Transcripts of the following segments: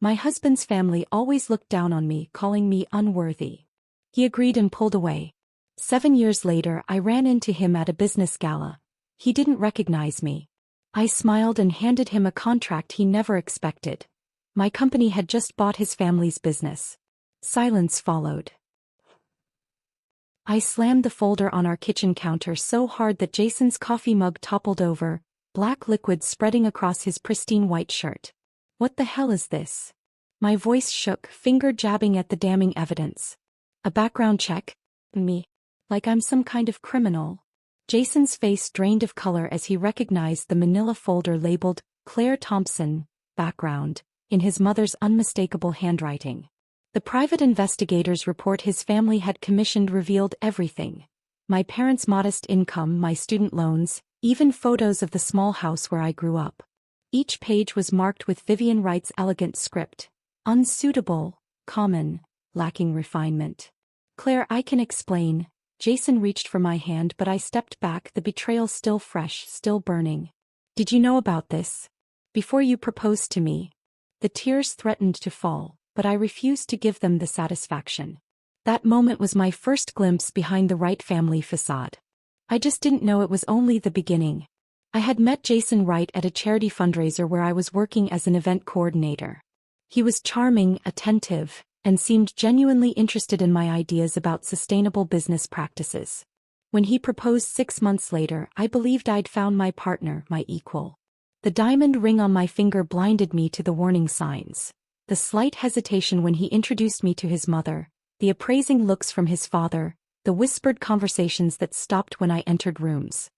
My husband's family always looked down on me, calling me unworthy. He agreed and pulled away. 7 years later, I ran into him at a business gala. He didn't recognize me. I smiled and handed him a contract he never expected. My company had just bought his family's business. Silence followed. I slammed the folder on our kitchen counter so hard that Jason's coffee mug toppled over, black liquid spreading across his pristine white shirt. What the hell is this? My voice shook, finger jabbing at the damning evidence. A background check? Me. Like I'm some kind of criminal. Jason's face drained of color as he recognized the manila folder labeled, Claire Thompson, background, in his mother's unmistakable handwriting. The private investigator's report his family had commissioned revealed everything. My parents' modest income, my student loans, even photos of the small house where I grew up. Each page was marked with Vivian Wright's elegant script. Unsuitable, common, lacking refinement. Claire, I can explain. Jason reached for my hand but I stepped back, the betrayal still fresh, still burning. Did you know about this? Before you proposed to me. The tears threatened to fall, but I refused to give them the satisfaction. That moment was my first glimpse behind the Wright family facade. I just didn't know it was only the beginning. I had met Jason Wright at a charity fundraiser where I was working as an event coordinator. He was charming, attentive, and seemed genuinely interested in my ideas about sustainable business practices. When he proposed 6 months later, I believed I'd found my partner, my equal. The diamond ring on my finger blinded me to the warning signs. The slight hesitation when he introduced me to his mother, the appraising looks from his father, the whispered conversations that stopped when I entered rooms.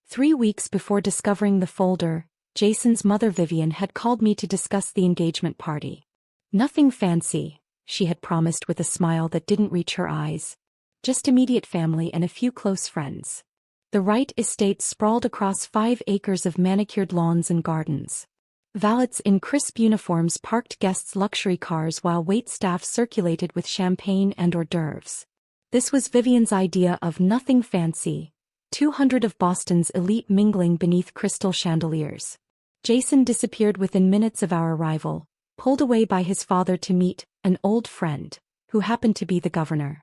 3 weeks before discovering the folder, Jason's mother Vivian had called me to discuss the engagement party. Nothing fancy, she had promised with a smile that didn't reach her eyes. Just immediate family and a few close friends. The Wright estate sprawled across 5 acres of manicured lawns and gardens. Valets in crisp uniforms parked guests' luxury cars while waitstaff circulated with champagne and hors d'oeuvres. This was Vivian's idea of nothing fancy. 200 of Boston's elite mingling beneath crystal chandeliers. Jason disappeared within minutes of our arrival, pulled away by his father to meet an old friend, who happened to be the governor.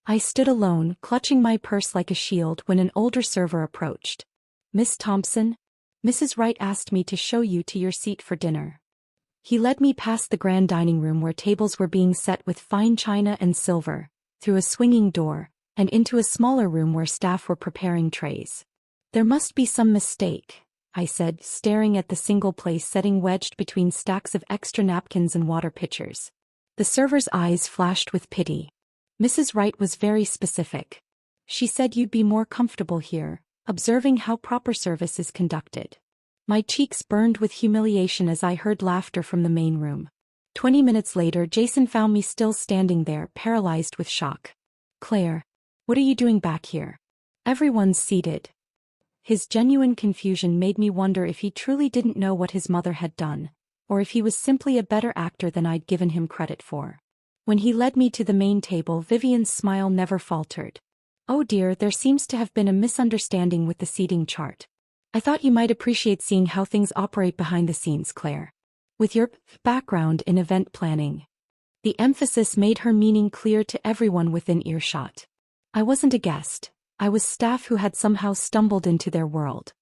I stood alone, clutching my purse like a shield when an older server approached. Miss Thompson? Mrs. Wright asked me to show you to your seat for dinner. He led me past the grand dining room where tables were being set with fine china and silver, through a swinging door, and into a smaller room where staff were preparing trays. There must be some mistake, I said, staring at the single place setting wedged between stacks of extra napkins and water pitchers. The server's eyes flashed with pity. Mrs. Wright was very specific. She said you'd be more comfortable here, observing how proper service is conducted. My cheeks burned with humiliation as I heard laughter from the main room. 20 minutes later, Jason found me still standing there, paralyzed with shock. Claire, what are you doing back here? Everyone's seated. His genuine confusion made me wonder if he truly didn't know what his mother had done, or if he was simply a better actor than I'd given him credit for. When he led me to the main table, Vivian's smile never faltered. Oh dear, there seems to have been a misunderstanding with the seating chart. I thought you might appreciate seeing how things operate behind the scenes, Claire. With your background in event planning. The emphasis made her meaning clear to everyone within earshot. I wasn't a guest. I was staff who had somehow stumbled into their world.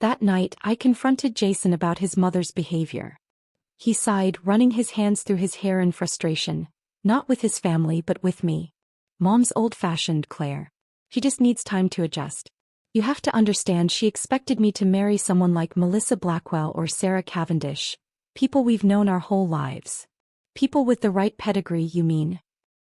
That night, I confronted Jason about his mother's behavior. He sighed, running his hands through his hair in frustration, not with his family but with me. Mom's old-fashioned, Claire. She just needs time to adjust. You have to understand, she expected me to marry someone like Melissa Blackwell or Sarah Cavendish, people we've known our whole lives. People with the right pedigree, you mean?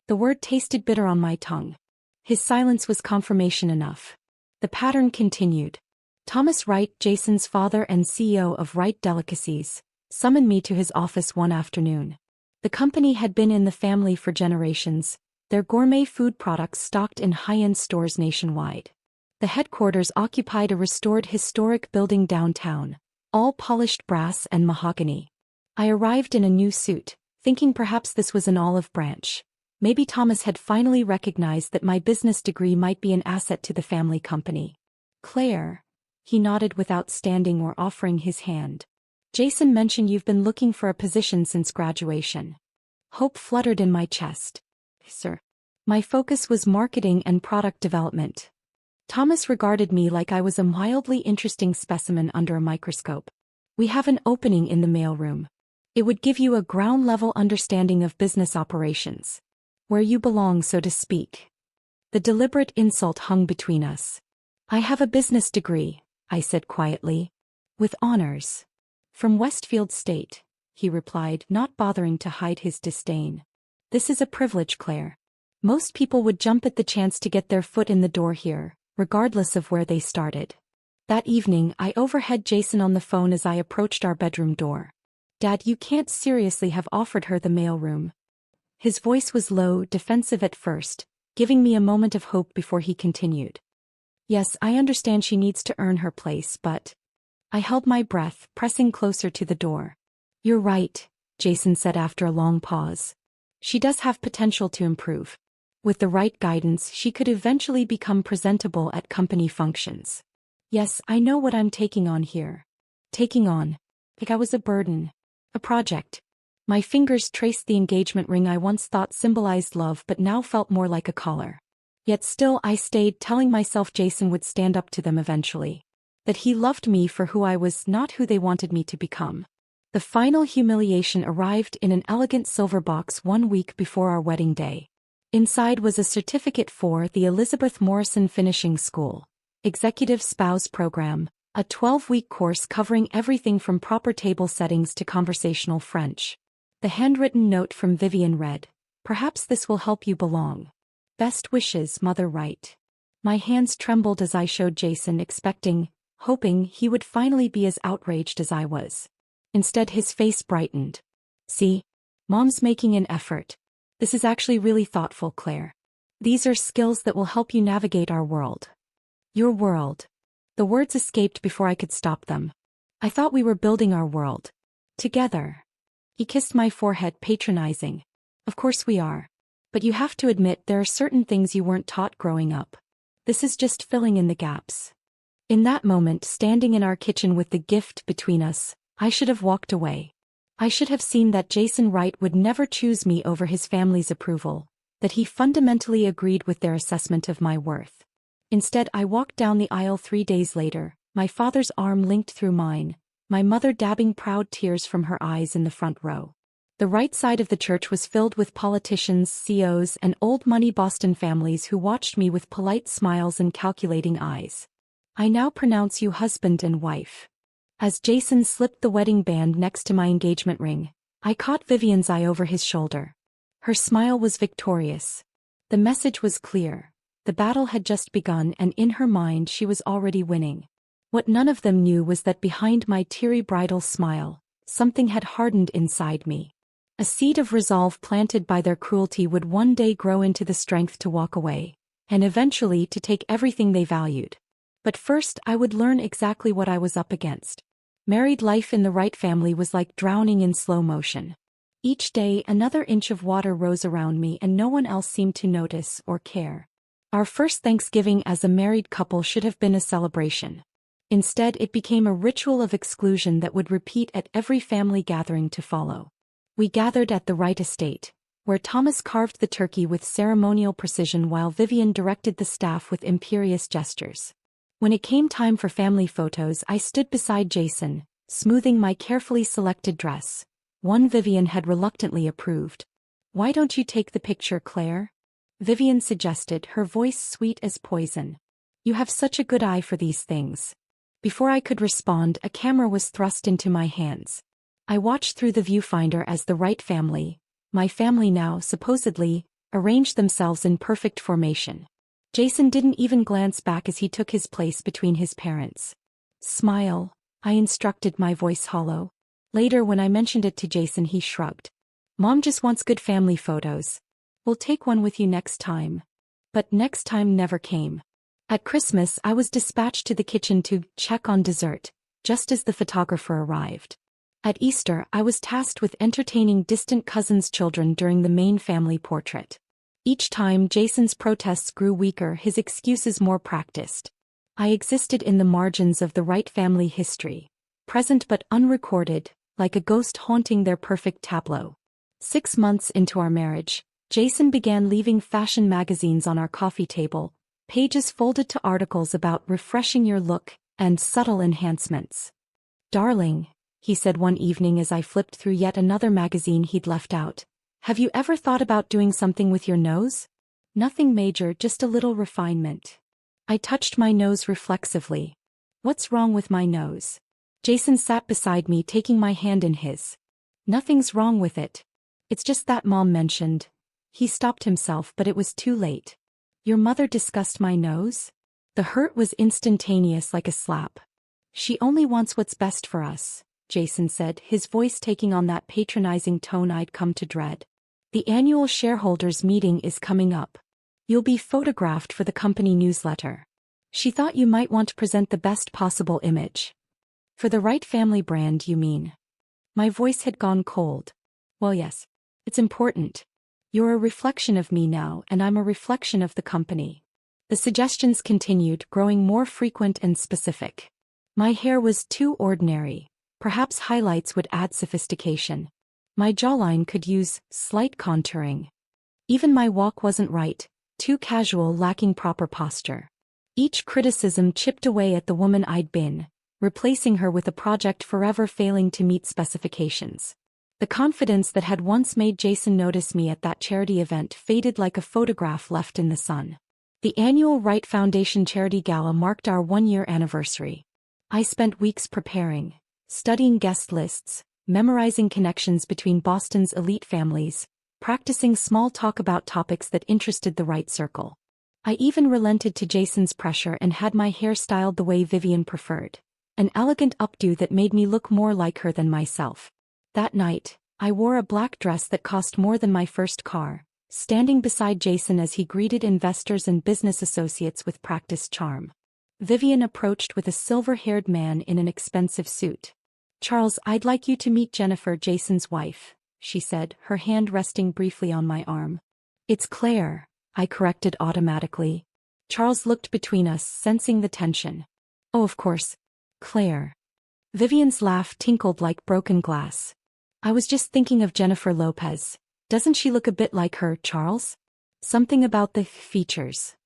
The word tasted bitter on my tongue. His silence was confirmation enough. The pattern continued. Thomas Wright, Jason's father and CEO of Wright Delicacies, summoned me to his office one afternoon. The company had been in the family for generations, their gourmet food products stocked in high-end stores nationwide. The headquarters occupied a restored historic building downtown, all polished brass and mahogany. I arrived in a new suit, thinking perhaps this was an olive branch. Maybe Thomas had finally recognized that my business degree might be an asset to the family company. Claire. He nodded without standing or offering his hand. Jason mentioned you've been looking for a position since graduation. Hope fluttered in my chest. Sir. My focus was marketing and product development. Thomas regarded me like I was a mildly interesting specimen under a microscope. We have an opening in the mailroom. It would give you a ground-level understanding of business operations. Where you belong, so to speak. The deliberate insult hung between us. I have a business degree, I said quietly. With honors. From Westfield State, he replied, not bothering to hide his disdain. This is a privilege, Claire. Most people would jump at the chance to get their foot in the door here, regardless of where they started. That evening, I overheard Jason on the phone as I approached our bedroom door. Dad, you can't seriously have offered her the mailroom. His voice was low, defensive at first, giving me a moment of hope before he continued. Yes, I understand she needs to earn her place, but... I held my breath, pressing closer to the door. You're right, Jason said after a long pause. She does have potential to improve. With the right guidance, she could eventually become presentable at company functions. Yes, I know what I'm taking on here. Taking on. Like I was a burden. A project. My fingers traced the engagement ring I once thought symbolized love but now felt more like a collar. Yet still I stayed, telling myself Jason would stand up to them eventually. That he loved me for who I was, not who they wanted me to become. The final humiliation arrived in an elegant silver box 1 week before our wedding day. Inside was a certificate for the Elizabeth Morrison Finishing School Executive Spouse Program, a 12-week course covering everything from proper table settings to conversational French. The handwritten note from Vivian read, "Perhaps this will help you belong. Best wishes, Mother Wright." My hands trembled as I showed Jason, hoping he would finally be as outraged as I was. Instead, his face brightened. See? Mom's making an effort. This is actually really thoughtful, Claire. These are skills that will help you navigate our world. Your world. The words escaped before I could stop them. I thought we were building our world. Together. He kissed my forehead, patronizing. Of course we are. But you have to admit there are certain things you weren't taught growing up. This is just filling in the gaps. In that moment, standing in our kitchen with the gift between us, I should have walked away. I should have seen that Jason Wright would never choose me over his family's approval, that he fundamentally agreed with their assessment of my worth. Instead, I walked down the aisle 3 days later, my father's arm linked through mine, my mother dabbing proud tears from her eyes in the front row. The right side of the church was filled with politicians, CEOs, and old-money Boston families who watched me with polite smiles and calculating eyes. I now pronounce you husband and wife. As Jason slipped the wedding band next to my engagement ring, I caught Vivian's eye over his shoulder. Her smile was victorious. The message was clear. The battle had just begun, and in her mind she was already winning. What none of them knew was that behind my teary bridal smile, something had hardened inside me. A seed of resolve planted by their cruelty would one day grow into the strength to walk away, and eventually to take everything they valued. But first I would learn exactly what I was up against. Married life in the Wright family was like drowning in slow motion. Each day another inch of water rose around me and no one else seemed to notice or care. Our first Thanksgiving as a married couple should have been a celebration. Instead, it became a ritual of exclusion that would repeat at every family gathering to follow. We gathered at the Wright estate, where Thomas carved the turkey with ceremonial precision while Vivian directed the staff with imperious gestures. When it came time for family photos, I stood beside Jason, smoothing my carefully selected dress. One Vivian had reluctantly approved. "Why don't you take the picture, Claire?" Vivian suggested, her voice sweet as poison. "You have such a good eye for these things." Before I could respond, a camera was thrust into my hands. I watched through the viewfinder as the Wright family, my family now supposedly, arranged themselves in perfect formation. Jason didn't even glance back as he took his place between his parents. "Smile," I instructed, my voice hollow. Later, when I mentioned it to Jason, he shrugged. "Mom just wants good family photos. We'll take one with you next time." But next time never came. At Christmas, I was dispatched to the kitchen to check on dessert, just as the photographer arrived. At Easter, I was tasked with entertaining distant cousins' children during the main family portrait. Each time Jason's protests grew weaker, his excuses more practiced. I existed in the margins of the Wright family history, present but unrecorded, like a ghost haunting their perfect tableau. 6 months into our marriage, Jason began leaving fashion magazines on our coffee table, pages folded to articles about refreshing your look and subtle enhancements. "Darling," he said one evening as I flipped through yet another magazine he'd left out, "have you ever thought about doing something with your nose? Nothing major, just a little refinement." I touched my nose reflexively. "What's wrong with my nose?" Jason sat beside me, taking my hand in his. "Nothing's wrong with it. It's just that Mom mentioned." He stopped himself, but it was too late. "Your mother discussed my nose?" The hurt was instantaneous, like a slap. "She only wants what's best for us," Jason said, his voice taking on that patronizing tone I'd come to dread. "The annual shareholders meeting is coming up. You'll be photographed for the company newsletter. She thought you might want to present the best possible image." "For the right family brand, you mean?" My voice had gone cold. "Well, yes. It's important. You're a reflection of me now, and I'm a reflection of the company." The suggestions continued, growing more frequent and specific. My hair was too ordinary. Perhaps highlights would add sophistication. My jawline could use slight contouring. Even my walk wasn't right, too casual, lacking proper posture. Each criticism chipped away at the woman I'd been, replacing her with a project forever failing to meet specifications. The confidence that had once made Jason notice me at that charity event faded like a photograph left in the sun. The annual Wright Foundation Charity Gala marked our one-year anniversary. I spent weeks preparing, studying guest lists, memorizing connections between Boston's elite families, practicing small talk about topics that interested the right circle. I even relented to Jason's pressure and had my hair styled the way Vivian preferred, an elegant updo that made me look more like her than myself. That night, I wore a black dress that cost more than my first car, standing beside Jason as he greeted investors and business associates with practiced charm. Vivian approached with a silver-haired man in an expensive suit. "Charles, I'd like you to meet Jennifer, Jason's wife," she said, her hand resting briefly on my arm. "It's Claire," I corrected automatically. Charles looked between us, sensing the tension. "Oh, of course. Claire." Vivian's laugh tinkled like broken glass. "I was just thinking of Jennifer Lopez. Doesn't she look a bit like her, Charles? Something about the features."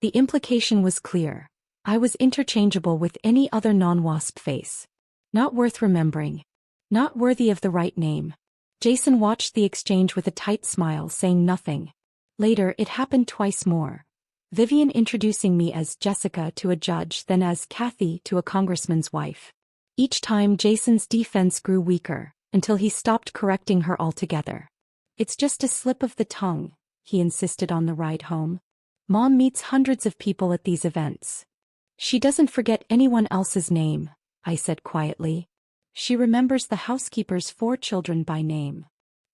The implication was clear. I was interchangeable with any other non-WASP face. Not worth remembering. Not worthy of the right name. Jason watched the exchange with a tight smile, saying nothing. Later, it happened twice more. Vivian introducing me as Jessica to a judge, then as Kathy to a congressman's wife. Each time Jason's defense grew weaker, until he stopped correcting her altogether. "It's just a slip of the tongue," he insisted on the ride home. "Mom meets hundreds of people at these events. She doesn't forget anyone else's name," I said quietly. "She remembers the housekeeper's 4 children by name."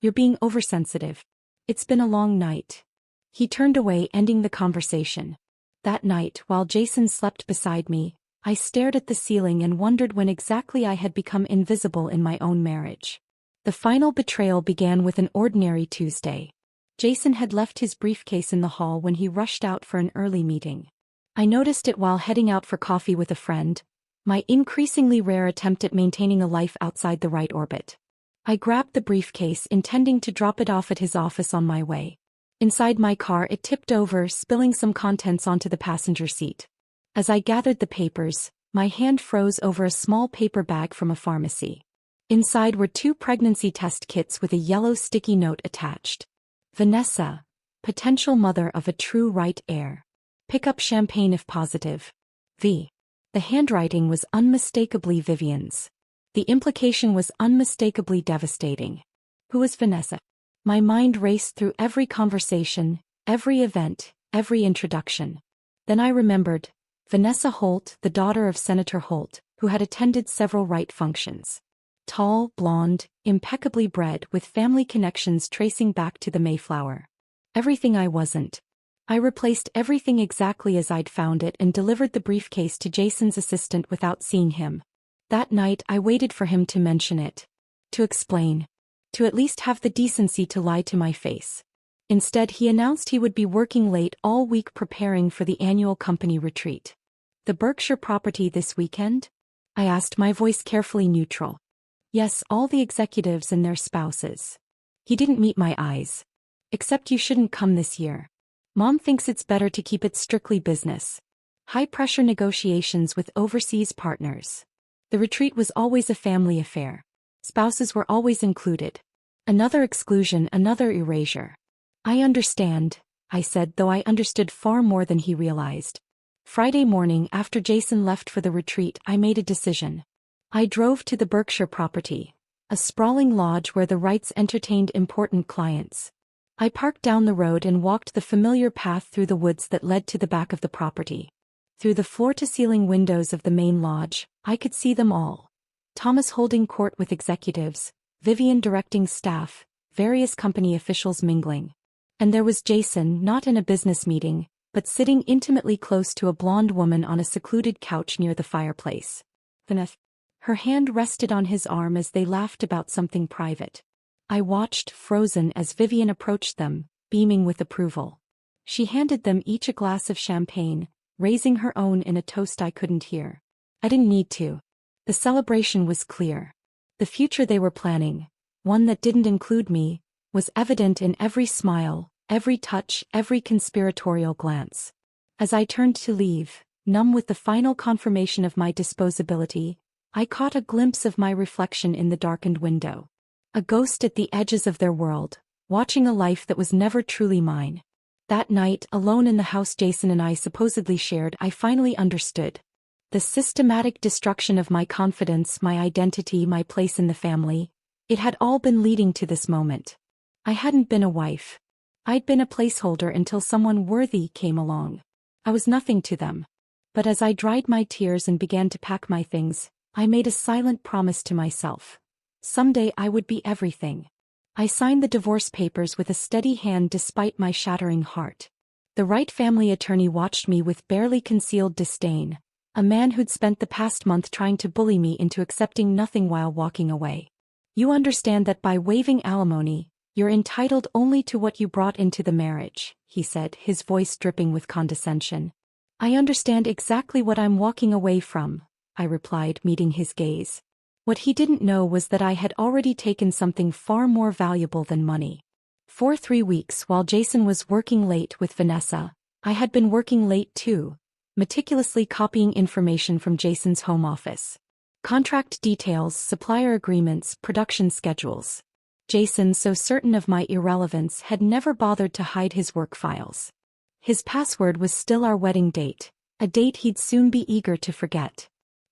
"You're being oversensitive. It's been a long night." He turned away, ending the conversation. That night, while Jason slept beside me, I stared at the ceiling and wondered when exactly I had become invisible in my own marriage. The final betrayal began with an ordinary Tuesday. Jason had left his briefcase in the hall when he rushed out for an early meeting. I noticed it while heading out for coffee with a friend, my increasingly rare attempt at maintaining a life outside the right orbit. I grabbed the briefcase, intending to drop it off at his office on my way. Inside my car, it tipped over, spilling some contents onto the passenger seat. As I gathered the papers, my hand froze over a small paper bag from a pharmacy. Inside were 2 pregnancy test kits with a yellow sticky note attached. "Vanessa, potential mother of a true right heir. Pick up champagne if positive. V." The handwriting was unmistakably Vivian's. The implication was unmistakably devastating. Who was Vanessa? My mind raced through every conversation, every event, every introduction. Then I remembered. Vanessa Holt, the daughter of Senator Holt, who had attended several rite functions. Tall, blonde, impeccably bred, with family connections tracing back to the Mayflower. Everything I wasn't. I replaced everything exactly as I'd found it and delivered the briefcase to Jason's assistant without seeing him. That night I waited for him to mention it. To explain. To at least have the decency to lie to my face. Instead, he announced he would be working late all week preparing for the annual company retreat. "The Berkshire property this weekend?" I asked, my voice carefully neutral. "Yes, all the executives and their spouses." He didn't meet my eyes. Except you shouldn't come this year. Mom thinks it's better to keep it strictly business. High-pressure negotiations with overseas partners. The retreat was always a family affair. Spouses were always included. Another exclusion, another erasure. I understand, I said, though I understood far more than he realized. Friday morning, after Jason left for the retreat, I made a decision. I drove to the Berkshire property, a sprawling lodge where the Wrights entertained important clients. I parked down the road and walked the familiar path through the woods that led to the back of the property. Through the floor-to-ceiling windows of the main lodge, I could see them all. Thomas holding court with executives, Vivian directing staff, various company officials mingling. And there was Jason, not in a business meeting, but sitting intimately close to a blonde woman on a secluded couch near the fireplace. Her hand rested on his arm as they laughed about something private. I watched, frozen, as Vivian approached them, beaming with approval. She handed them each a glass of champagne, raising her own in a toast I couldn't hear. I didn't need to. The celebration was clear. The future they were planning, one that didn't include me, was evident in every smile, every touch, every conspiratorial glance. As I turned to leave, numb with the final confirmation of my disposability, I caught a glimpse of my reflection in the darkened window. A ghost at the edges of their world, watching a life that was never truly mine. That night, alone in the house Jason and I supposedly shared, I finally understood. The systematic destruction of my confidence, my identity, my place in the family. It had all been leading to this moment. I hadn't been a wife. I'd been a placeholder until someone worthy came along. I was nothing to them. But as I dried my tears and began to pack my things, I made a silent promise to myself. Someday I would be everything. I signed the divorce papers with a steady hand despite my shattering heart. The Wright family attorney watched me with barely concealed disdain, a man who'd spent the past month trying to bully me into accepting nothing while walking away. You understand that by waiving alimony, you're entitled only to what you brought into the marriage, he said, his voice dripping with condescension. I understand exactly what I'm walking away from, I replied, meeting his gaze. What he didn't know was that I had already taken something far more valuable than money. For 3 weeks while Jason was working late with Vanessa, I had been working late too, meticulously copying information from Jason's home office. Contract details, supplier agreements, production schedules. Jason, so certain of my irrelevance, had never bothered to hide his work files. His password was still our wedding date, a date he'd soon be eager to forget.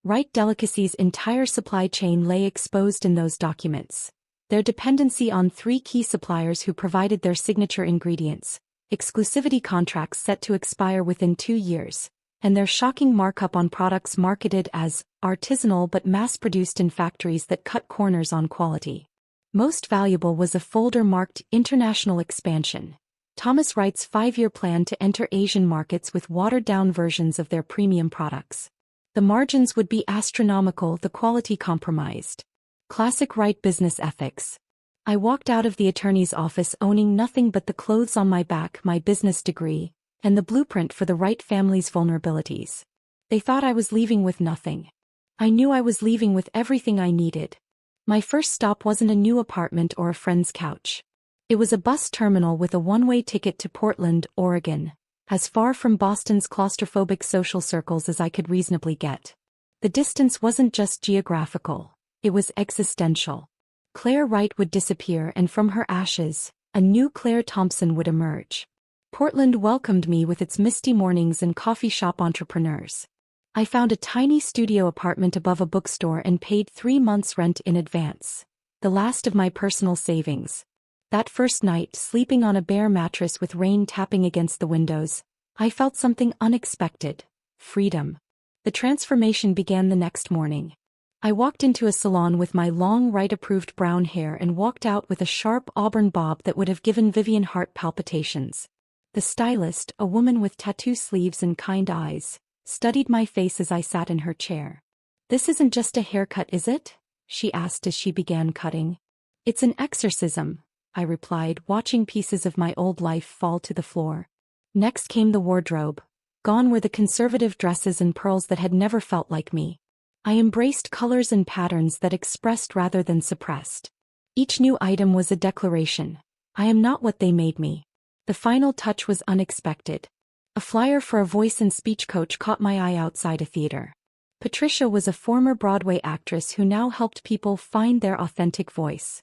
Wright Delicacy's entire supply chain lay exposed in those documents. Their dependency on 3 key suppliers who provided their signature ingredients, exclusivity contracts set to expire within 2 years, and their shocking markup on products marketed as artisanal but mass-produced in factories that cut corners on quality. Most valuable was a folder marked International Expansion, Thomas Wright's 5-year plan to enter Asian markets with watered-down versions of their premium products. The margins would be astronomical, the quality compromised. Classic Wright business ethics. I walked out of the attorney's office owning nothing but the clothes on my back, my business degree, and the blueprint for the Wright family's vulnerabilities. They thought I was leaving with nothing. I knew I was leaving with everything I needed. My first stop wasn't a new apartment or a friend's couch. It was a bus terminal with a one-way ticket to Portland, Oregon, as far from Boston's claustrophobic social circles as I could reasonably get. The distance wasn't just geographical, it was existential. Claire Wright would disappear, and from her ashes, a new Claire Thompson would emerge. Portland welcomed me with its misty mornings and coffee shop entrepreneurs. I found a tiny studio apartment above a bookstore and paid 3 months' rent in advance, the last of my personal savings. That first night, sleeping on a bare mattress with rain tapping against the windows, I felt something unexpected: freedom. The transformation began the next morning. I walked into a salon with my long Wright-approved brown hair and walked out with a sharp auburn bob that would have given Vivian heart palpitations. The stylist, a woman with tattoo sleeves and kind eyes, studied my face as I sat in her chair. "This isn't just a haircut, is it?" she asked as she began cutting. "It's an exorcism," I replied, watching pieces of my old life fall to the floor. Next came the wardrobe. Gone were the conservative dresses and pearls that had never felt like me. I embraced colors and patterns that expressed rather than suppressed. Each new item was a declaration. I am not what they made me. The final touch was unexpected. A flyer for a voice and speech coach caught my eye outside a theater. Patricia was a former Broadway actress who now helped people find their authentic voice.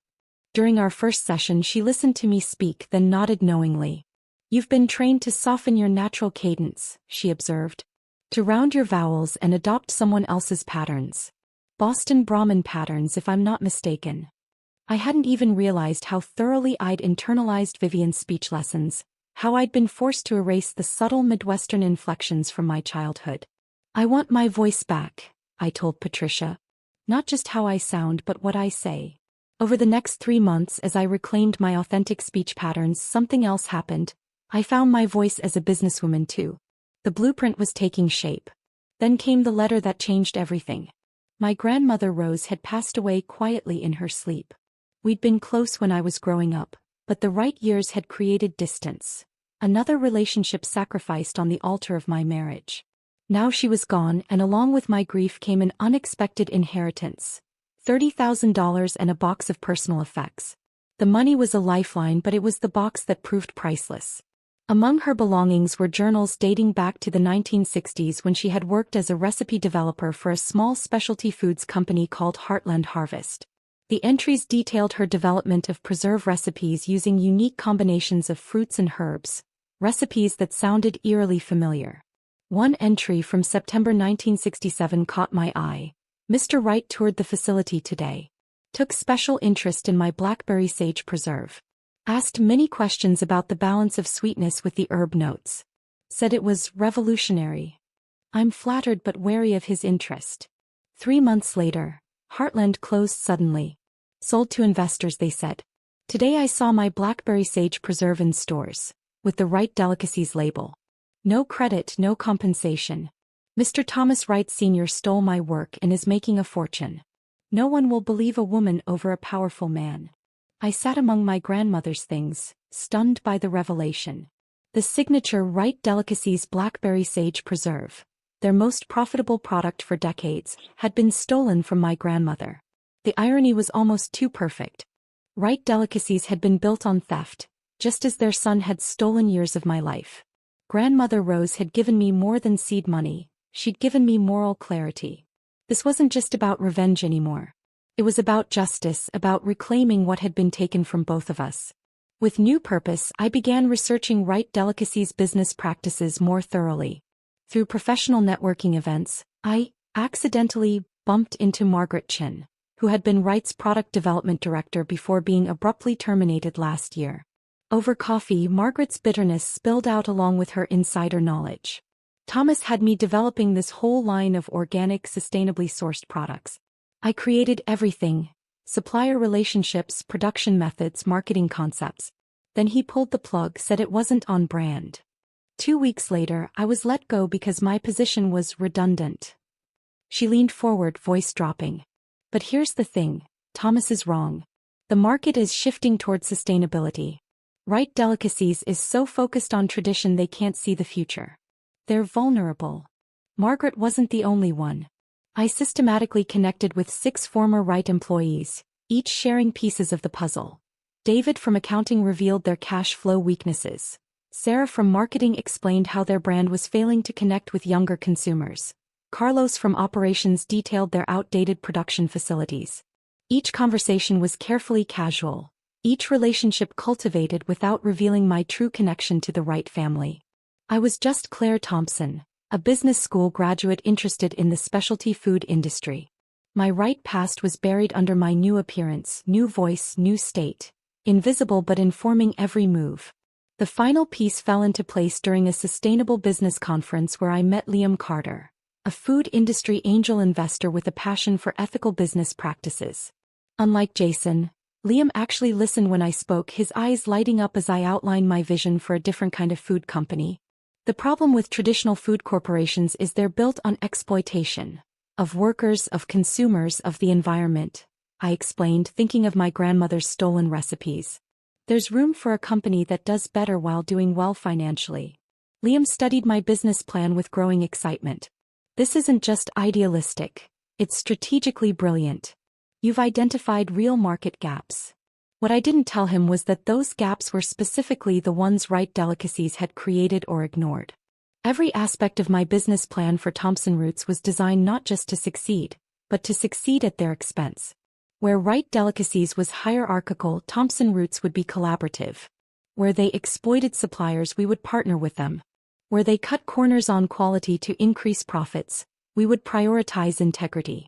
During our first session, she listened to me speak, then nodded knowingly. "You've been trained to soften your natural cadence," she observed. "To round your vowels and adopt someone else's patterns. Boston Brahmin patterns, if I'm not mistaken." I hadn't even realized how thoroughly I'd internalized Vivian's speech lessons, how I'd been forced to erase the subtle Midwestern inflections from my childhood. "I want my voice back," I told Patricia. "Not just how I sound, but what I say." Over the next 3 months, as I reclaimed my authentic speech patterns, something else happened. I found my voice as a businesswoman too. The blueprint was taking shape. Then came the letter that changed everything. My grandmother Rose had passed away quietly in her sleep. We'd been close when I was growing up, but the right years had created distance. Another relationship sacrificed on the altar of my marriage. Now she was gone, and along with my grief came an unexpected inheritance. $30,000 and a box of personal effects. The money was a lifeline, but it was the box that proved priceless. Among her belongings were journals dating back to the 1960s when she had worked as a recipe developer for a small specialty foods company called Heartland Harvest. The entries detailed her development of preserve recipes using unique combinations of fruits and herbs, recipes that sounded eerily familiar. One entry from September 1967 caught my eye. "Mr. Wright toured the facility today. Took special interest in my blackberry sage preserve. Asked many questions about the balance of sweetness with the herb notes. Said it was revolutionary." I'm flattered but wary of his interest. 3 months later, Heartland closed suddenly. "Sold to investors," they said. Today I saw my blackberry sage preserve in stores, with the Wright Delicacies label. No credit, no compensation. Mr. Thomas Wright Sr. stole my work and is making a fortune. No one will believe a woman over a powerful man. I sat among my grandmother's things, stunned by the revelation. The signature Wright Delicacies Blackberry Sage Preserve, their most profitable product for decades, had been stolen from my grandmother. The irony was almost too perfect. Wright Delicacies had been built on theft, just as their son had stolen years of my life. Grandmother Rose had given me more than seed money. She'd given me moral clarity. This wasn't just about revenge anymore. It was about justice, about reclaiming what had been taken from both of us. With new purpose, I began researching Wright Delicacies' business practices more thoroughly. Through professional networking events, I accidentally bumped into Margaret Chin, who had been Wright's product development director before being abruptly terminated last year. Over coffee, Margaret's bitterness spilled out along with her insider knowledge. "Thomas had me developing this whole line of organic, sustainably sourced products. I created everything: supplier relationships, production methods, marketing concepts. Then he pulled the plug, said it wasn't on brand. 2 weeks later, I was let go because my position was redundant." She leaned forward, voice dropping. "But here's the thing, Thomas is wrong. The market is shifting towards sustainability. Wright Delicacies is so focused on tradition they can't see the future. They're vulnerable." Margaret wasn't the only one. I systematically connected with 6 former Wright employees, each sharing pieces of the puzzle. David from accounting revealed their cash flow weaknesses. Sarah from marketing explained how their brand was failing to connect with younger consumers. Carlos from operations detailed their outdated production facilities. Each conversation was carefully casual, each relationship cultivated without revealing my true connection to the Wright family. I was just Claire Thompson, a business school graduate interested in the specialty food industry. My Wright past was buried under my new appearance, new voice, new state, invisible but informing every move. The final piece fell into place during a sustainable business conference where I met Liam Carter, a food industry angel investor with a passion for ethical business practices. Unlike Jason, Liam actually listened when I spoke, his eyes lighting up as I outlined my vision for a different kind of food company. The problem with traditional food corporations is they're built on exploitation of workers, of consumers, of the environment, I explained, thinking of my grandmother's stolen recipes. There's room for a company that does better while doing well financially. Liam studied my business plan with growing excitement. This isn't just idealistic, it's strategically brilliant. You've identified real market gaps. What I didn't tell him was that those gaps were specifically the ones Wright Delicacies had created or ignored. Every aspect of my business plan for Thompson Roots was designed not just to succeed, but to succeed at their expense. Where Wright Delicacies was hierarchical, Thompson Roots would be collaborative. Where they exploited suppliers, we would partner with them. Where they cut corners on quality to increase profits, we would prioritize integrity.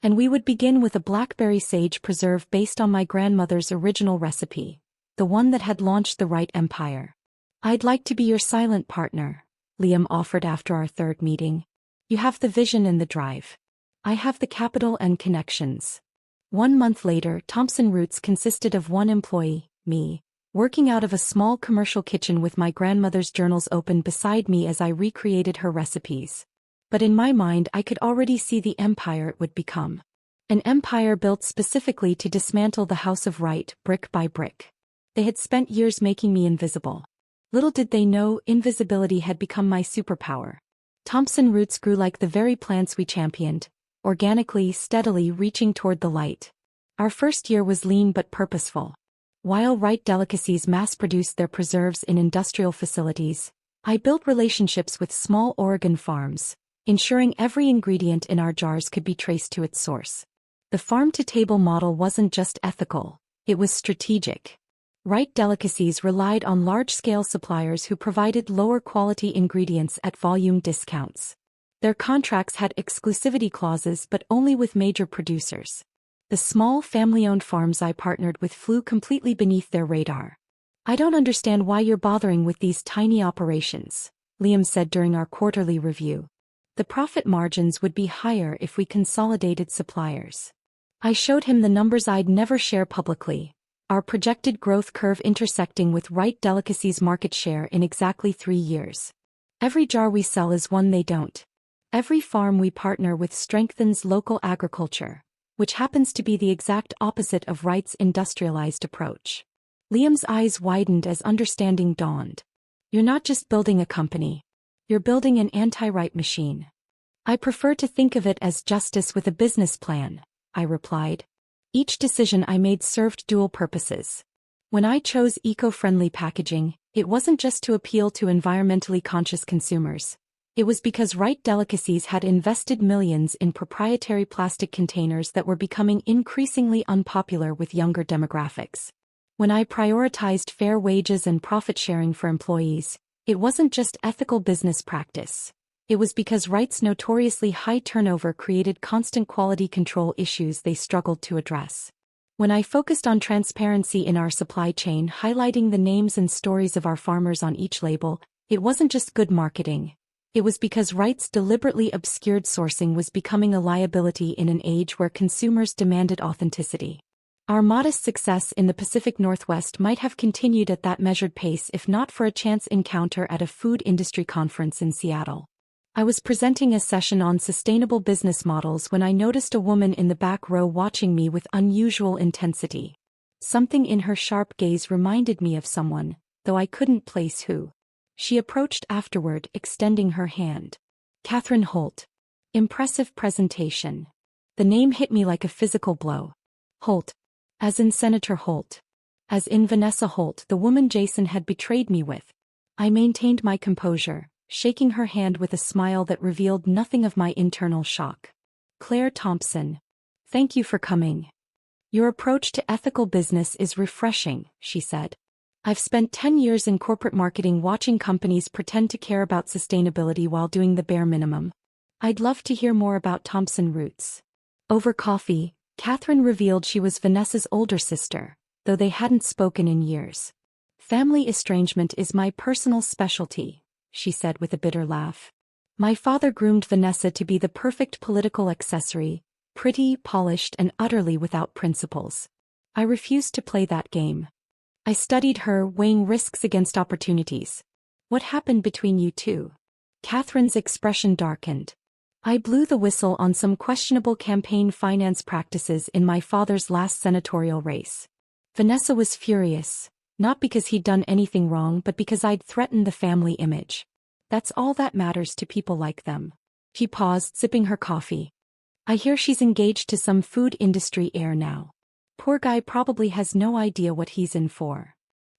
And we would begin with a blackberry sage preserve based on my grandmother's original recipe, the one that had launched the Wright empire. "I'd like to be your silent partner," Liam offered after our third meeting. "You have the vision and the drive. I have the capital and connections." 1 month later, Thompson Roots consisted of one employee, me, working out of a small commercial kitchen with my grandmother's journals open beside me as I recreated her recipes. But in my mind, I could already see the empire it would become. An empire built specifically to dismantle the House of Wright, brick by brick. They had spent years making me invisible. Little did they know, invisibility had become my superpower. Thompson Roots grew like the very plants we championed, organically, steadily reaching toward the light. Our first year was lean but purposeful. While Wright Delicacies mass-produced their preserves in industrial facilities, I built relationships with small Oregon farms, ensuring every ingredient in our jars could be traced to its source. The farm-to-table model wasn't just ethical, it was strategic. Wright Delicacies relied on large-scale suppliers who provided lower-quality ingredients at volume discounts. Their contracts had exclusivity clauses but only with major producers. The small family-owned farms I partnered with flew completely beneath their radar. "I don't understand why you're bothering with these tiny operations," Liam said during our quarterly review. "The profit margins would be higher if we consolidated suppliers." I showed him the numbers I'd never share publicly, our projected growth curve intersecting with Wright Delicacies' market share in exactly 3 years. "Every jar we sell is one they don't. Every farm we partner with strengthens local agriculture, which happens to be the exact opposite of Wright's industrialized approach." Liam's eyes widened as understanding dawned. "You're not just building a company. You're building an anti-Wright machine." "I prefer to think of it as justice with a business plan," I replied. Each decision I made served dual purposes. When I chose eco-friendly packaging, it wasn't just to appeal to environmentally conscious consumers. It was because Wright Delicacies had invested millions in proprietary plastic containers that were becoming increasingly unpopular with younger demographics. When I prioritized fair wages and profit sharing for employees, it wasn't just ethical business practice. It was because Wright's notoriously high turnover created constant quality control issues they struggled to address. When I focused on transparency in our supply chain, highlighting the names and stories of our farmers on each label, it wasn't just good marketing. It was because Wright's deliberately obscured sourcing was becoming a liability in an age where consumers demanded authenticity. Our modest success in the Pacific Northwest might have continued at that measured pace if not for a chance encounter at a food industry conference in Seattle. I was presenting a session on sustainable business models when I noticed a woman in the back row watching me with unusual intensity. Something in her sharp gaze reminded me of someone, though I couldn't place who. She approached afterward, extending her hand. "Catherine Holt." Impressive presentation. The name hit me like a physical blow. Holt. As in Senator Holt. As in Vanessa Holt, the woman Jason had betrayed me with. I maintained my composure, shaking her hand with a smile that revealed nothing of my internal shock. "Claire Thompson. Thank you for coming. Your approach to ethical business is refreshing," she said. "I've spent 10 years in corporate marketing watching companies pretend to care about sustainability while doing the bare minimum. I'd love to hear more about Thompson Roots." Over coffee, Catherine revealed she was Vanessa's older sister, though they hadn't spoken in years. "Family estrangement is my personal specialty," she said with a bitter laugh. "My father groomed Vanessa to be the perfect political accessory, pretty, polished, and utterly without principles. I refused to play that game. I studied her, weighing risks against opportunities. What happened between you two?" Catherine's expression darkened. "I blew the whistle on some questionable campaign finance practices in my father's last senatorial race. Vanessa was furious, not because he'd done anything wrong but because I'd threatened the family image. That's all that matters to people like them." She paused, sipping her coffee. "I hear she's engaged to some food industry heir now." Poor guy probably has no idea what he's in for.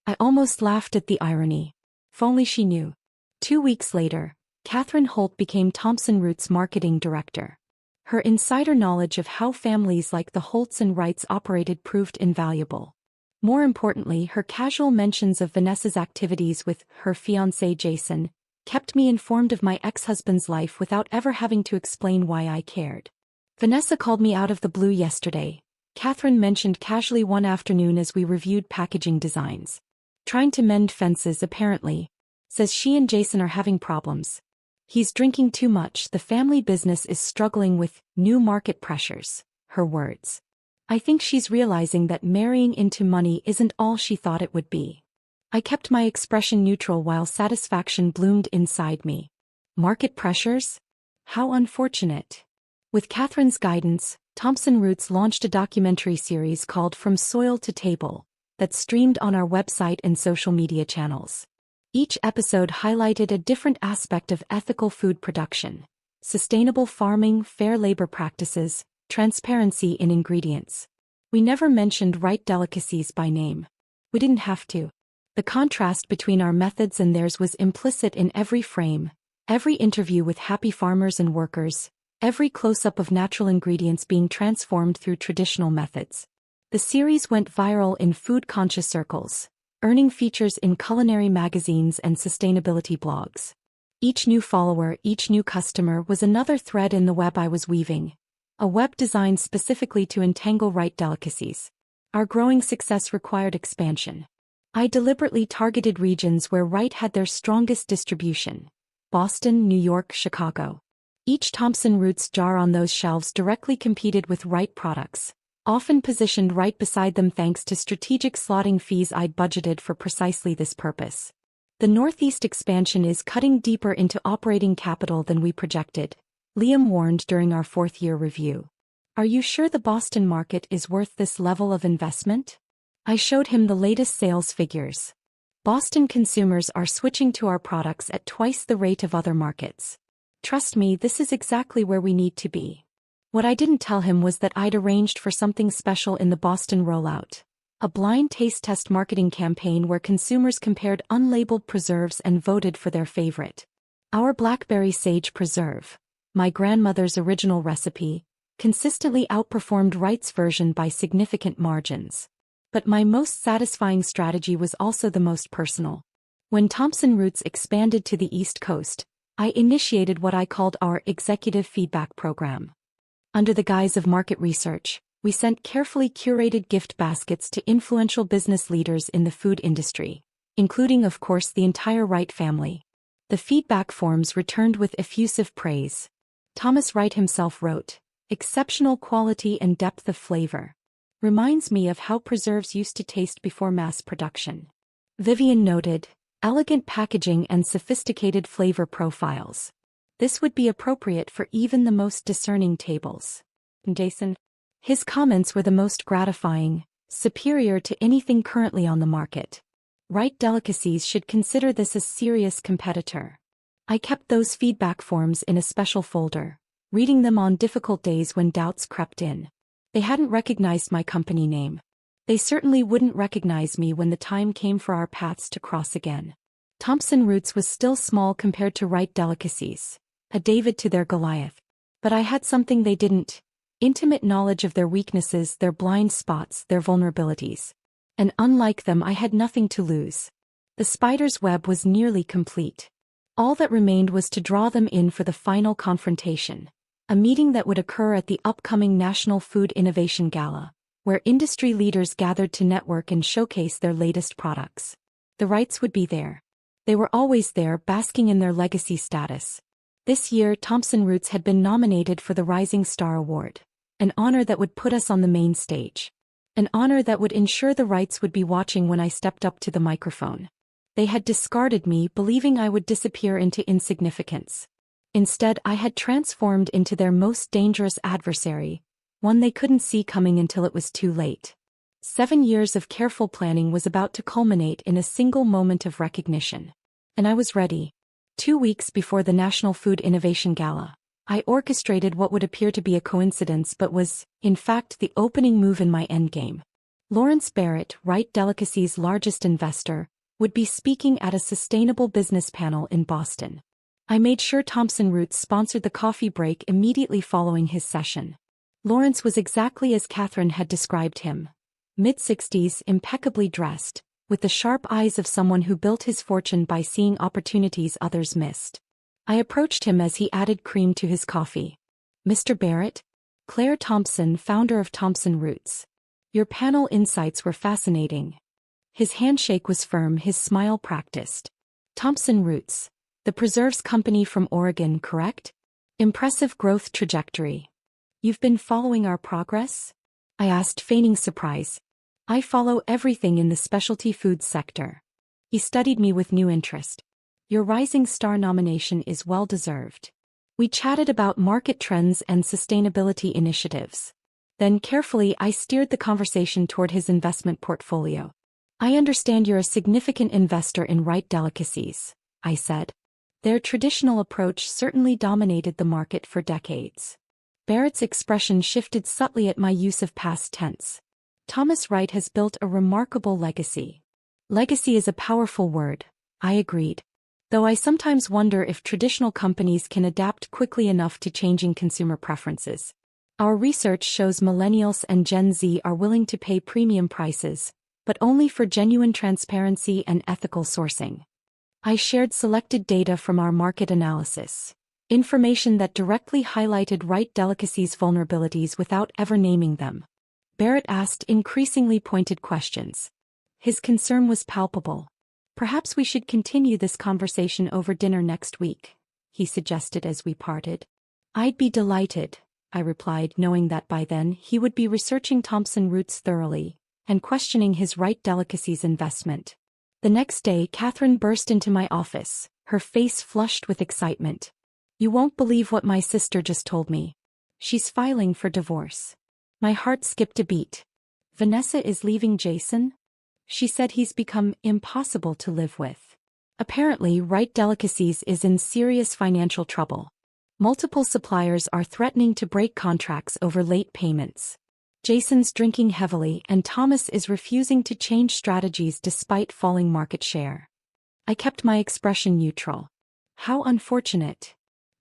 I almost laughed at the irony. If only she knew. 2 weeks later, Catherine Holt became Thompson Roots marketing director. Her insider knowledge of how families like the Holts and Wrights operated proved invaluable. More importantly, her casual mentions of Vanessa's activities with her fiancé Jason kept me informed of my ex-husband's life without ever having to explain why I cared. Vanessa called me out of the blue yesterday, Catherine mentioned casually one afternoon as we reviewed packaging designs. Trying to mend fences apparently. Says she and Jason are having problems. He's drinking too much, the family business is struggling with new market pressures, her words. I think she's realizing that marrying into money isn't all she thought it would be. I kept my expression neutral while satisfaction bloomed inside me. Market pressures? How unfortunate. With Catherine's guidance, Thompson Roots launched a documentary series called From Soil to Table that streamed on our website and social media channels. Each episode highlighted a different aspect of ethical food production: sustainable farming, fair labor practices, transparency in ingredients. We never mentioned Wright delicacies by name. We didn't have to. The contrast between our methods and theirs was implicit in every frame, every interview with happy farmers and workers, every close-up of natural ingredients being transformed through traditional methods. The series went viral in food-conscious circles, earning features in culinary magazines and sustainability blogs. Each new follower, each new customer was another thread in the web I was weaving, a web designed specifically to entangle Wright delicacies. Our growing success required expansion. I deliberately targeted regions where Wright had their strongest distribution: Boston, New York, Chicago. Each Thompson Roots jar on those shelves directly competed with Wright products, often positioned right beside them thanks to strategic slotting fees I'd budgeted for precisely this purpose. The Northeast expansion is cutting deeper into operating capital than we projected, Liam warned during our fourth-year review. Are you sure the Boston market is worth this level of investment? I showed him the latest sales figures. Boston consumers are switching to our products at twice the rate of other markets. Trust me, this is exactly where we need to be. What I didn't tell him was that I'd arranged for something special in the Boston rollout. A blind taste test marketing campaign where consumers compared unlabeled preserves and voted for their favorite. Our blackberry sage preserve, my grandmother's original recipe, consistently outperformed Wright's version by significant margins. But my most satisfying strategy was also the most personal. When Thompson Roots expanded to the East Coast, I initiated what I called our executive feedback program. Under the guise of market research, we sent carefully curated gift baskets to influential business leaders in the food industry, including, of course, the entire Wright family. The feedback forms returned with effusive praise. Thomas Wright himself wrote, "Exceptional quality and depth of flavor. Reminds me of how preserves used to taste before mass production." Vivian noted, "Elegant packaging and sophisticated flavor profiles. This would be appropriate for even the most discerning tables." Jason? His comments were the most gratifying, superior to anything currently on the market. Wright delicacies should consider this a serious competitor. I kept those feedback forms in a special folder, reading them on difficult days when doubts crept in. They hadn't recognized my company name. They certainly wouldn't recognize me when the time came for our paths to cross again. Thompson Roots was still small compared to Wright delicacies, a David to their Goliath. But I had something they didn't: intimate knowledge of their weaknesses, their blind spots, their vulnerabilities. And unlike them, I had nothing to lose. The spider's web was nearly complete. All that remained was to draw them in for the final confrontation, a meeting that would occur at the upcoming National Food Innovation Gala, where industry leaders gathered to network and showcase their latest products. The Wrights would be there. They were always there, basking in their legacy status. This year, Thompson Roots had been nominated for the Rising Star Award, an honor that would put us on the main stage. An honor that would ensure the Wrights would be watching when I stepped up to the microphone. They had discarded me, believing I would disappear into insignificance. Instead, I had transformed into their most dangerous adversary, one they couldn't see coming until it was too late. 7 years of careful planning was about to culminate in a single moment of recognition. And I was ready. 2 weeks before the National Food Innovation Gala, I orchestrated what would appear to be a coincidence but was, in fact, the opening move in my endgame. Lawrence Barrett, Wright Delicacy's largest investor, would be speaking at a sustainable business panel in Boston. I made sure Thompson Roots sponsored the coffee break immediately following his session. Lawrence was exactly as Catherine had described him. Mid-60s, impeccably dressed, with the sharp eyes of someone who built his fortune by seeing opportunities others missed. I approached him as he added cream to his coffee. "Mr. Barrett?" "Claire Thompson, founder of Thompson Roots. Your panel insights were fascinating." His handshake was firm, his smile practiced. "Thompson Roots, the preserves company from Oregon, correct? Impressive growth trajectory. You've been following our progress?" I asked, feigning surprise. "I follow everything in the specialty foods sector." He studied me with new interest. "Your Rising Star nomination is well-deserved." We chatted about market trends and sustainability initiatives. Then carefully I steered the conversation toward his investment portfolio. "I understand you're a significant investor in Wright Delicacies," I said. "Their traditional approach certainly dominated the market for decades." Barrett's expression shifted subtly at my use of past tense. "Thomas Wright has built a remarkable legacy." "Legacy is a powerful word," I agreed. "Though I sometimes wonder if traditional companies can adapt quickly enough to changing consumer preferences. Our research shows millennials and Gen Z are willing to pay premium prices, but only for genuine transparency and ethical sourcing." I shared selected data from our market analysis. Information that directly highlighted Wright Delicacy's vulnerabilities without ever naming them. Barrett asked increasingly pointed questions. His concern was palpable. "Perhaps we should continue this conversation over dinner next week," he suggested as we parted. "I'd be delighted," I replied, knowing that by then he would be researching Thompson Roots thoroughly and questioning his Wright Delicacies investment. The next day, Catherine burst into my office, her face flushed with excitement. "You won't believe what my sister just told me. She's filing for divorce." My heart skipped a beat. "Vanessa is leaving Jason?" She said he's become impossible to live with. Apparently, Wright Delicacies is in serious financial trouble. Multiple suppliers are threatening to break contracts over late payments. Jason's drinking heavily and Thomas is refusing to change strategies despite falling market share. I kept my expression neutral. "How unfortunate."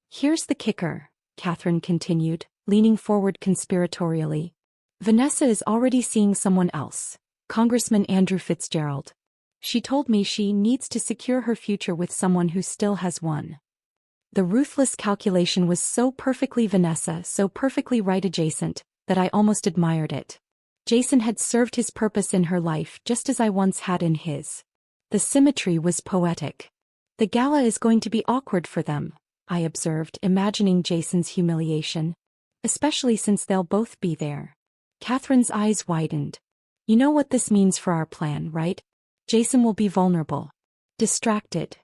"Here's the kicker," Catherine continued, leaning forward conspiratorially. "Vanessa is already seeing someone else, Congressman Andrew Fitzgerald. She told me she needs to secure her future with someone who still has one." The ruthless calculation was so perfectly Vanessa, so perfectly Wright adjacent, that I almost admired it. Jason had served his purpose in her life just as I once had in his. The symmetry was poetic. "The gala is going to be awkward for them," I observed, imagining Jason's humiliation. "Especially since they'll both be there." Catherine's eyes widened. "You know what this means for our plan, right? Jason will be vulnerable. Distracted."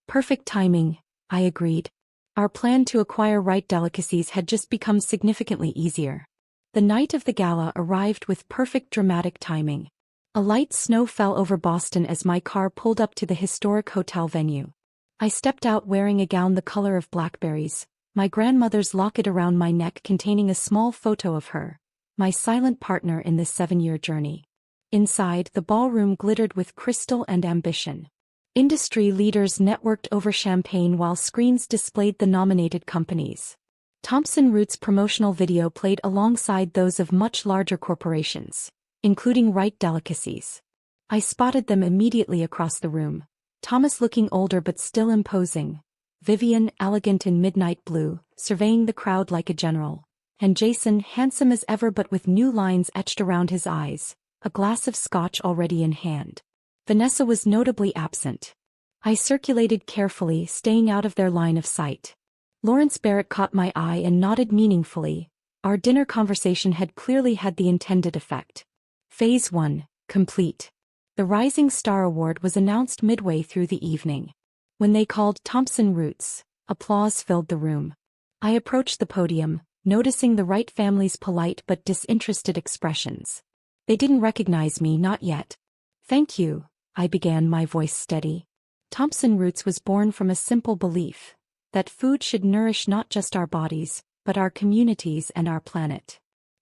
"Perfect timing," I agreed. Our plan to acquire Wright Delicacies had just become significantly easier. The night of the gala arrived with perfect dramatic timing. A light snow fell over Boston as my car pulled up to the historic hotel venue. I stepped out wearing a gown the color of blackberries, my grandmother's locket around my neck containing a small photo of her, my silent partner in this 7-year journey. Inside, the ballroom glittered with crystal and ambition. Industry leaders networked over champagne while screens displayed the nominated companies. Thompson Roots' promotional video played alongside those of much larger corporations, including Wright Delicacies. I spotted them immediately across the room. Thomas looking older but still imposing, Vivian elegant in midnight blue, surveying the crowd like a general, and Jason handsome as ever but with new lines etched around his eyes, a glass of scotch already in hand. Vanessa was notably absent. I circulated carefully, staying out of their line of sight. Lawrence Barrett caught my eye and nodded meaningfully. Our dinner conversation had clearly had the intended effect. Phase 1, complete. The Rising Star Award was announced midway through the evening. When they called Thompson Roots, applause filled the room. I approached the podium, noticing the Wright family's polite but disinterested expressions. They didn't recognize me, not yet. "Thank you," I began, my voice steady. "Thompson Roots was born from a simple belief that food should nourish not just our bodies, but our communities and our planet.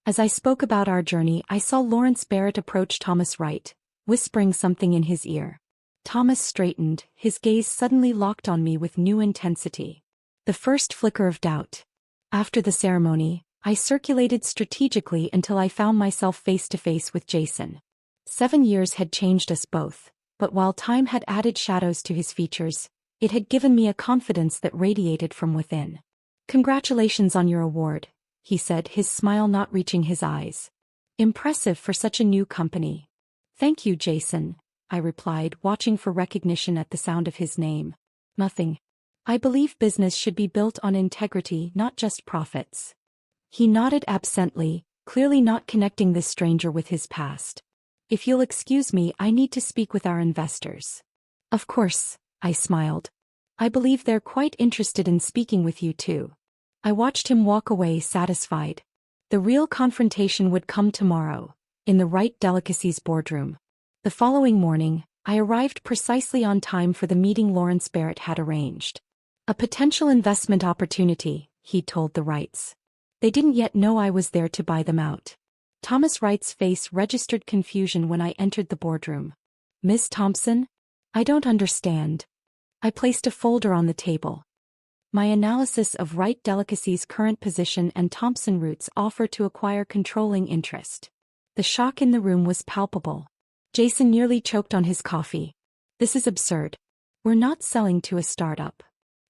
As I spoke about our journey, I saw Lawrence Barrett approach Thomas Wright, whispering something in his ear. Thomas straightened, his gaze suddenly locked on me with new intensity. The first flicker of doubt. After the ceremony, I circulated strategically until I found myself face to face with Jason. 7 years had changed us both, but while time had added shadows to his features, it had given me a confidence that radiated from within. "Congratulations on your award," he said, his smile not reaching his eyes. "Impressive for such a new company." "Thank you, Jason," I replied, watching for recognition at the sound of his name. "Nothing. I believe business should be built on integrity, not just profits." He nodded absently, clearly not connecting this stranger with his past. "If you'll excuse me, I need to speak with our investors." "Of course," I smiled. "I believe they're quite interested in speaking with you too." I watched him walk away satisfied. The real confrontation would come tomorrow, in the Wright Delicacies boardroom. The following morning, I arrived precisely on time for the meeting Lawrence Barrett had arranged. "A potential investment opportunity," he told the Wrights. They didn't yet know I was there to buy them out. Thomas Wright's face registered confusion when I entered the boardroom. "Miss Thompson? I don't understand." I placed a folder on the table. "My analysis of Wright Delicacies' current position and Thompson Root's offer to acquire controlling interest." The shock in the room was palpable. Jason nearly choked on his coffee. "This is absurd. We're not selling to a startup.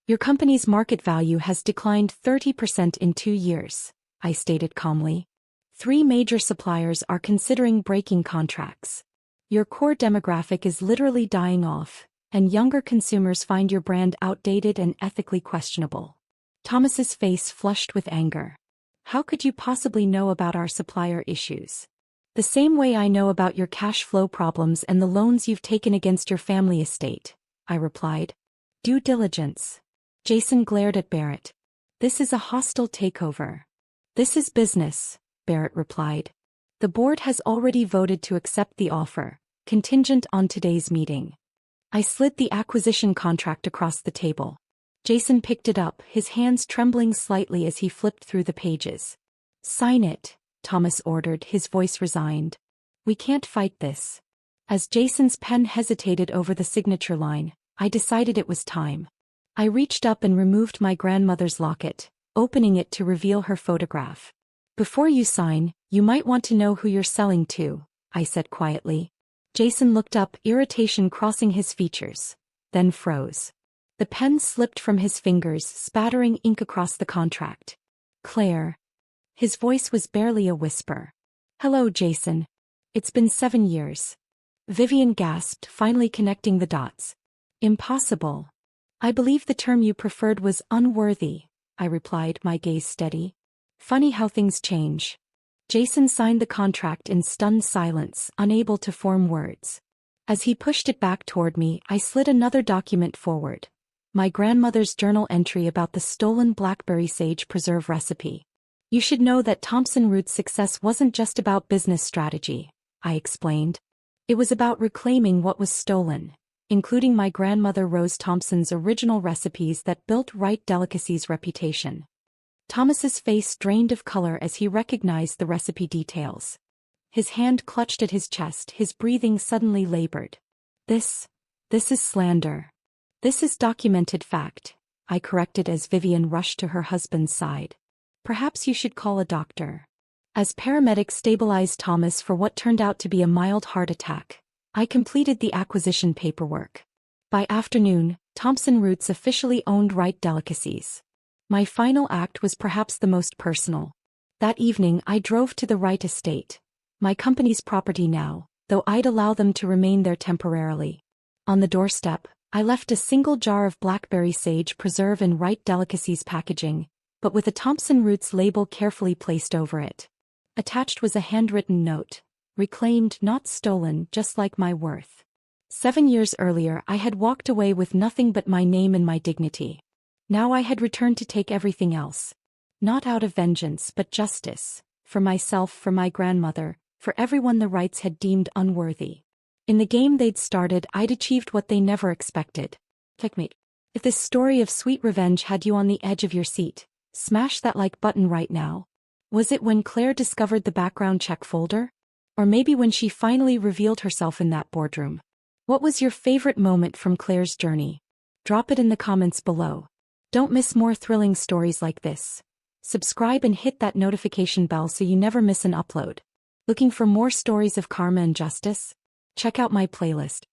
Your company's market value has declined 30% in 2 years, I stated calmly. 3 major suppliers are considering breaking contracts. Your core demographic is literally dying off, and younger consumers find your brand outdated and ethically questionable." Thomas's face flushed with anger. "How could you possibly know about our supplier issues?" "The same way I know about your cash flow problems and the loans you've taken against your family estate," I replied. "Due diligence." Jason glared at Barrett. "This is a hostile takeover." "This is business," Barrett replied. "The board has already voted to accept the offer, contingent on today's meeting." I slid the acquisition contract across the table. Jason picked it up, his hands trembling slightly as he flipped through the pages. "Sign it," Thomas ordered, his voice resigned. "We can't fight this." As Jason's pen hesitated over the signature line, I decided it was time. I reached up and removed my grandmother's locket, opening it to reveal her photograph. "Before you sign, you might want to know who you're selling to," I said quietly. Jason looked up, irritation crossing his features, then froze. The pen slipped from his fingers, spattering ink across the contract. "Claire." His voice was barely a whisper. "Hello, Jason. It's been 7 years. Vivian gasped, finally connecting the dots. "Impossible. I believe the term you preferred was unworthy," I replied, my gaze steady. "Funny how things change." Jason signed the contract in stunned silence, unable to form words. As he pushed it back toward me, I slid another document forward. My grandmother's journal entry about the stolen blackberry sage preserve recipe. "You should know that Thompson Root's success wasn't just about business strategy," I explained. "It was about reclaiming what was stolen, including my grandmother Rose Thompson's original recipes that built Wright Delicacies' reputation." Thomas's face drained of color as he recognized the recipe details. His hand clutched at his chest, his breathing suddenly labored. This is slander. "This is documented fact," I corrected as Vivian rushed to her husband's side. "Perhaps you should call a doctor." As paramedics stabilized Thomas for what turned out to be a mild heart attack, I completed the acquisition paperwork. By afternoon, Thompson Roots officially owned Wright Delicacies. My final act was perhaps the most personal. That evening I drove to the Wright estate, my company's property now, though I'd allow them to remain there temporarily. On the doorstep, I left a single jar of blackberry sage preserve in Wright Delicacies packaging, but with a Thompson Roots label carefully placed over it. Attached was a handwritten note, reclaimed, not stolen, just like my worth. 7 years earlier I had walked away with nothing but my name and my dignity. Now I had returned to take everything else. Not out of vengeance but justice, for myself, for my grandmother, for everyone the Wrights had deemed unworthy. In the game they'd started, I'd achieved what they never expected. Checkmate. If this story of sweet revenge had you on the edge of your seat, smash that like button right now. Was it when Claire discovered the background check folder? Or maybe when she finally revealed herself in that boardroom? What was your favorite moment from Claire's journey? Drop it in the comments below. Don't miss more thrilling stories like this. Subscribe and hit that notification bell so you never miss an upload. Looking for more stories of karma and justice? Check out my playlist.